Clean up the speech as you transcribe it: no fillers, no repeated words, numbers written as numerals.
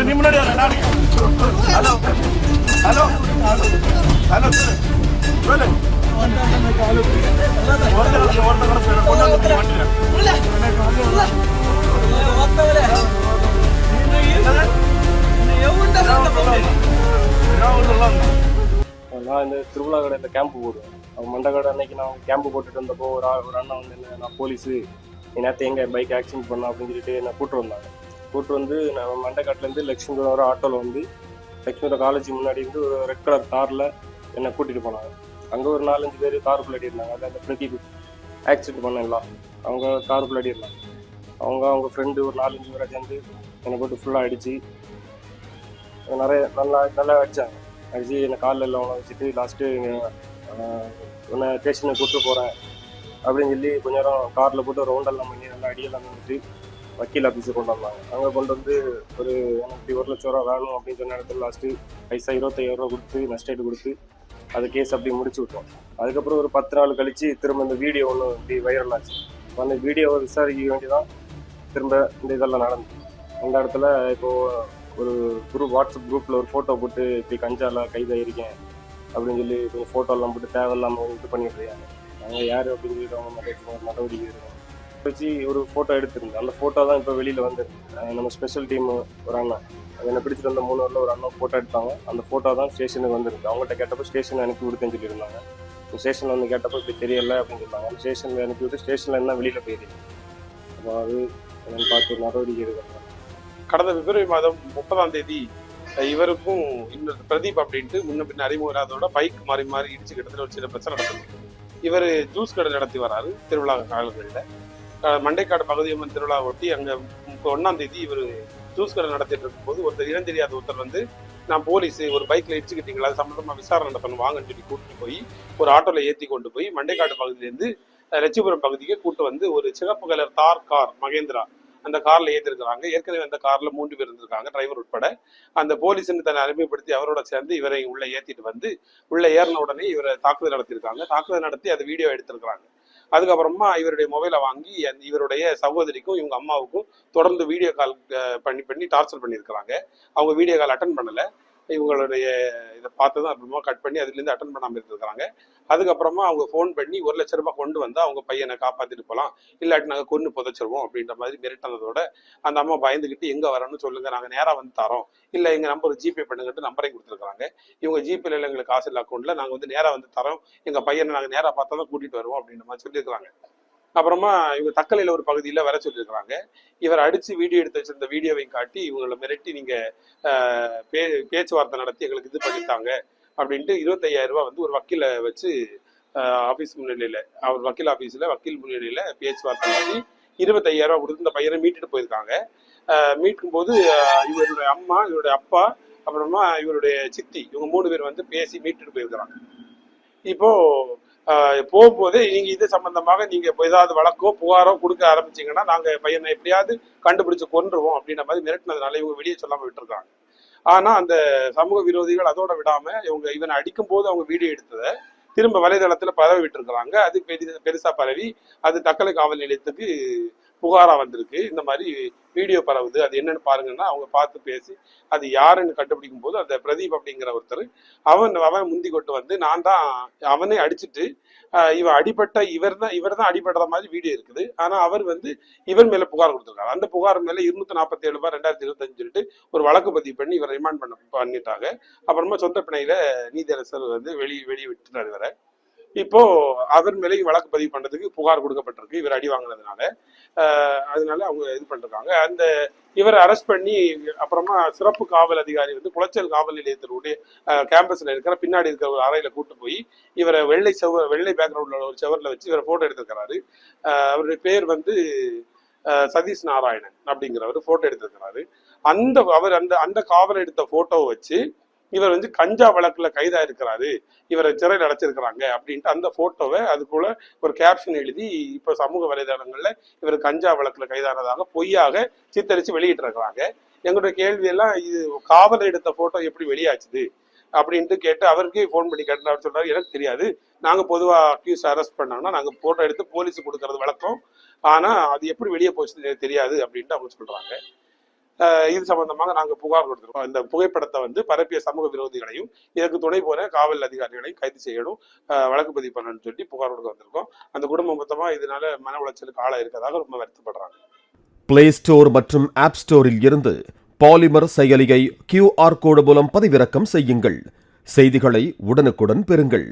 நீ முன்னாடி வர நாளைக்கு. ஹலோ ஹலோ ஹலோ சொல்லு. நான் இந்த திருவிழா கடை இந்த கேம்ப் போடுவேன். மண்டை கடை அன்னைக்கு நான் கேம்ப் போட்டுட்டு வந்தப்போ ஒரு அண்ணன் வந்து என்ன, நான் போலீஸு நேற்று எங்கே பைக் ஆக்சிடென்ட் பண்ண அப்படின்னு சொல்லிட்டு என்னை கூப்பிட்டு வந்தாங்க. கூப்பிட்டு வந்து நான் மண்டைக்காட்டிலேருந்து லட்சுமிபுரம் வர ஆட்டோவில் வந்து லட்சுமிபுரம் காலேஜ் முன்னாடி இருந்து ஒரு ரெட் கலர் காரில் என்னை கூட்டிகிட்டு போனாங்க. அங்கே ஒரு 4-5 பேர் காருக்குள்ளாடி இருந்தாங்க. அதில் அந்த பிரதீப் ஆக்சிடென்ட் பண்ணலாம் அவங்க காருக்குள்ளாடி இருந்தாங்க. அவங்க ஃப்ரெண்டு ஒரு 4-5 பேரை சேர்ந்து என்னை போட்டு ஃபுல்லாக அடித்து நிறைய நல்லா அடித்தாங்க. அடிச்சு என்னை காலில் எல்லாம் வச்சுட்டு லாஸ்ட்டு உன்னை ஸ்டேஷனை கூப்பிட்டு போகிறேன் அப்படின்னு சொல்லி கொஞ்ச நேரம் காரில் போட்டு ரவுண்டெல்லாம் பண்ணி நல்லா அடியெல்லாம் வந்துட்டு வக்கீல் ஆஃபீஸுக்கு கொண்டு வந்தாங்க. அங்கே கொண்டு வந்து ஒரு எனக்கு 1 லட்சம் ரூபா வேணும் அப்படின்னு சொன்ன இடத்துல லாஸ்ட்டு பைசா 25,000 ரூபா கொடுத்து நஷ்டேட்டு கொடுத்து அது கேஸ் அப்படி முடிச்சு விட்டோம். அதுக்கப்புறம் ஒரு 10 நாள் கழித்து திரும்ப இந்த வீடியோ ஒன்று இப்படி வைரல் ஆச்சு. அந்த வீடியோவை விசாரிக்க வேண்டியதான் திரும்ப இந்த இதெல்லாம் நடந்தது. அந்த இடத்துல இப்போது ஒரு வாட்ஸ்அப் குரூப்பில் ஒரு ஃபோட்டோ போட்டு இப்படி கஞ்சால கைதாயிருக்கேன் அப்படின்னு சொல்லி கொஞ்சம் ஃபோட்டோலாம் போட்டு தேவையில்லாமல் இது பண்ணிட்டு இருக்காங்க. நாங்கள் யார் அப்படின்னு சொல்லிட்டு அவங்க நடவடிக்கை இருக்கோம் வச்சு ஒரு ஃபோட்டோ எடுத்திருந்தேன். அந்த ஃபோட்டோ தான் இப்போ வெளியில் வந்துருக்கு. நம்ம ஸ்பெஷல் டீம் ஒரு அண்ணன் என்னை பிடிச்சிட்டு வந்த 3 நாளில் ஒரு அண்ணன் ஃபோட்டோ எடுத்தாங்க. அந்த ஃபோட்டோ தான் ஸ்டேஷனுக்கு வந்துருக்கு. அவங்கள்ட்ட கேட்டப்போ ஸ்டேஷன் அனுப்பி விடுத்தேன்னு சொல்லியிருந்தாங்க. ஸ்டேஷனில் வந்து கேட்டப்போ இப்படி தெரியலை அப்படின்னு சொன்னாங்க. ஸ்டேஷனில் அனுப்பி விட்டு ஸ்டேஷனில் என்ன வெளியில் போயிருக்கு. அப்போ அது என்னென்னு பார்த்து ஒரு நடவடிக்கை எடுக்கிறாங்க. கடந்த பிப்ரவரி மாதம் 30ஆம் தேதி இவருக்கும் இன்னொரு பிரதீப் அப்படின்ட்டு முன்ன பின்ன அறிமுகத்தோட பைக் மாறி மாறி இடிச்சு கிட்டத்தட்ட ஒரு சில பிரச்சனை நடந்தது. இவர் ஜூஸ் கடை நடத்தி வராரு திருவிழா காலங்களில். மண்டைக்காடு பகுதியம்மன் திருவிழா ஒட்டி அங்கே 31ஆம் தேதி இவர் ஜூஸ் கடை நடத்திட்டு இருக்கும்போது ஒருத்தர் இனம் தெரியாத ஒருத்தர் வந்து நான் போலீஸ் ஒரு பைக்கில் இடிச்சுக்கிட்டீங்களா அது சம்மந்தமாக விசாரணை நடத்தணும் வாங்கன்னு சொல்லி கூட்டிட்டு போய் ஒரு ஆட்டோவில் ஏற்றி கொண்டு போய் மண்டைக்காடு பகுதியிலேருந்து லட்சுமிபுரம் பகுதிக்கு கூட்டு வந்து ஒரு சிகப்பு கலர் தார் கார் மகேந்திரா அந்த கார்ல ஏற்றிருக்கிறாங்க. ஏற்கனவே அந்த கார்ல 3 பேர் இருந்திருக்காங்க, டிரைவர் உட்பட. அந்த போலீஸ்ன்னு தன்னை அறிமுகப்படுத்தி அவரோட சேர்ந்து இவரை உள்ள ஏற்றிட்டு வந்து உள்ள ஏறின உடனே இவரை தாக்குதல் நடத்தியிருக்காங்க. தாக்குதல் நடத்தி அது வீடியோ எடுத்திருக்கிறாங்க. அதுக்கப்புறமா இவருடைய மொபைலை வாங்கி இவருடைய சகோதரிக்கும் இவங்க அம்மாவுக்கும் தொடர்ந்து வீடியோ கால் பண்ணி டார்ச்சர் பண்ணியிருக்கிறாங்க. அவங்க வீடியோ கால் அட்டன் பண்ணலை. இவங்களுடைய இதை பார்த்து தான் அப்புறமா கட் பண்ணி அதுலேருந்து அட்டன் பண்ணாமல் இருந்திருக்கிறாங்க. அதுக்கப்புறமா அவங்க ஃபோன் பண்ணி 1 லட்ச ரூபாய் கொண்டு வந்து அவங்க பையனை காப்பாற்றிட்டு போகலாம், இல்லாட்டி நாங்கள் கொன்று புதைச்சிருவோம் அப்படின்ற மாதிரி மிரட்டினதோட அந்த அம்மா பயந்துக்கிட்டு எங்கே வரணும்னு சொல்லுங்கள், நாங்கள் நேராக வந்து தரோம், இல்லை எங்கள் நம்பர் ஜிபே பண்ணுங்கட்டு நம்பரையும் கொடுத்துருக்காங்க. இவங்க ஜிபேல எங்களுக்கு காசு இல்லை அக்கௌண்ட்டில், நாங்கள் வந்து நேராக வந்து தரோம், எங்கள் பையனை நாங்கள் நேராக பார்த்தா தான் கூட்டிகிட்டு வருவோம் அப்படின்ற மாதிரி சொல்லியிருக்கிறாங்க. அப்புறமா இவங்க தக்கலையில் ஒரு பகுதியில் வர சொல்லியிருக்கிறாங்க. இவர் அடித்து வீடியோ எடுத்து வச்சிருந்த வீடியோவையும் காட்டி இவங்களை மிரட்டி நீங்கள் பேச்சுவார்த்தை நடத்தி எங்களுக்கு இது பண்ணித்தாங்க அப்படின்ட்டு 25,000 ரூபாய் வந்து ஒரு வக்கீலை வச்சு ஆஃபீஸ் முன்னிலையில் அவர் வக்கீல் ஆஃபீஸில் வக்கீல் முன்னிலையில் பேச்சுவார்த்தை நடத்தி 25,000 ரூபாய் கொடுத்து இந்த பையனை மீட்டுட்டு போயிருக்காங்க. மீட்கும் போது இவருடைய அம்மா, இவருடைய அப்பா, அப்புறமா இவருடைய சித்தி, இவங்க 3 பேர் வந்து பேசி மீட்டுட்டு போயிருக்கிறாங்க. இப்போ போகும்போது நீங்க இது சம்பந்தமாக நீங்க ஏதாவது வழக்கோ புகாரோ கொடுக்க ஆரம்பிச்சீங்கன்னா நாங்க பையனை எப்படியாவது கண்டுபிடிச்சு கொன்றுவோம் அப்படின்ற மாதிரி மிரட்டினதுனால இவங்க வெளியே சொல்லாம விட்டுருக்காங்க. ஆனா அந்த சமூக விரோதிகள் அதோட விடாம இவனை அடிக்கும் போது அவங்க வீடியோ எடுத்ததை திரும்ப வலைதளத்துல பரவி விட்டுருக்குறாங்க. அது பெருசா பரவி அது தக்கலை காவல் நிலையத்துக்கு புகாரா வந்திருக்கு. இந்த மாதிரி வீடியோ பரவுது, அது என்னன்னு பாருங்கன்னா அவங்க பார்த்து பேசி அது யாருன்னு கண்டுபிடிக்கும் போது அந்த பிரதீப் அப்படிங்கிற ஒருத்தர் அவன் முந்தி கொண்டு வந்து நான் தான் அவனே அடிச்சுட்டு இவன் அடிபட்ட இவர் தான் அடிபடுற மாதிரி வீடியோ இருக்குது. ஆனா அவர் வந்து இவர் மேல புகார் கொடுத்துருக்காரு. அந்த புகார் மேல 247 ரூபாய் 2025 சொல்லிட்டு ஒரு வழக்கு பதிவு பண்ணி இவர் ரிமாண்ட் பண்ணிட்டாங்க. அப்புறமா சொந்த பிணையில நீதியரசர் வந்து வெளியே விட்டுட்டார் இவரை. இப்போ அவர் மேலேயும் வழக்கு பதிவு பண்றதுக்கு புகார் கொடுக்கப்பட்டிருக்கு இவர் அடி வாங்கினதுனால. அதனால அவங்க இது பண்ணிருக்காங்க. அந்த இவரை அரெஸ்ட் பண்ணி அப்புறமா சிறப்பு காவல் அதிகாரி வந்து குளச்சல் காவல் நிலையத்தினுடைய கேம்பஸ்ல இருக்கிற பின்னாடி இருக்கிற ஒரு அறையில கூட்டு போய் இவரை வெள்ளை பேக்ரவுண்ட்ல ஒரு செவர்ல வச்சு இவரை போட்டோ எடுத்திருக்கிறாரு. அவருடைய பேர் வந்து சதீஷ் நாராயணன் அப்படிங்கிறவர் போட்டோ எடுத்திருக்கிறாரு. அந்த காவல் எடுத்த போட்டோவை வச்சு இவர் வந்து கஞ்சா வழக்குல கைதா இருக்கிறாரு, இவரை சிறையில் அடைச்சிருக்கிறாங்க அப்படின்ட்டு அந்த போட்டோவை அது போல ஒரு கேப்ஷன் எழுதி இப்ப சமூக வலைதளங்கள்ல இவர் கஞ்சா வழக்குல கைதானதாக பொய்யாக சித்தரிச்சு வெளியிட்டு இருக்கிறாங்க. எங்களுடைய கேள்வி எல்லாம் இது காவல் எடுத்த போட்டோ எப்படி வெளியாச்சுது அப்படின்ட்டு கேட்டு அவருக்கே போன் பண்ணி கேட்டு அவர் சொல்றாரு எனக்கு தெரியாது, நாங்க பொதுவா அக்யூஸ் அரெஸ்ட் பண்ணோம்னா நாங்க போட்டோ எடுத்து போலீஸுக்கு கொடுக்கறது வழக்கம், ஆனா அது எப்படி வெளியே போச்சு தெரியாது அப்படின்ட்டு அவங்க சொல்றாங்க. இது சம்பந்தமாக நாங்கள் புகார் கொடுத்துருக்கோம். இந்த புகைப்படத்தை வந்து பரப்பிய சமூக விரோதிகளையும் இதற்கு துணை போற காவல் அதிகாரிகளையும் கைது செய்யணும், வழக்கு பதிவு பண்ணணும்னு சொல்லி புகார் கொடுக்க வந்திருக்கோம். அந்த குடும்பம் மொத்தமா இதனால மன உளைச்சலுக்கு ஆளாக இருக்கதாக ரொம்ப வருத்தப்படுறாங்க. பிளே ஸ்டோர் மற்றும் ஆப் ஸ்டோரில் இருந்து பாலிமர் செயலியை QR கோடு மூலம் பதிவிறக்கம் செய்யுங்கள். செய்திகளை உடனுக்குடன் பெறுங்கள்.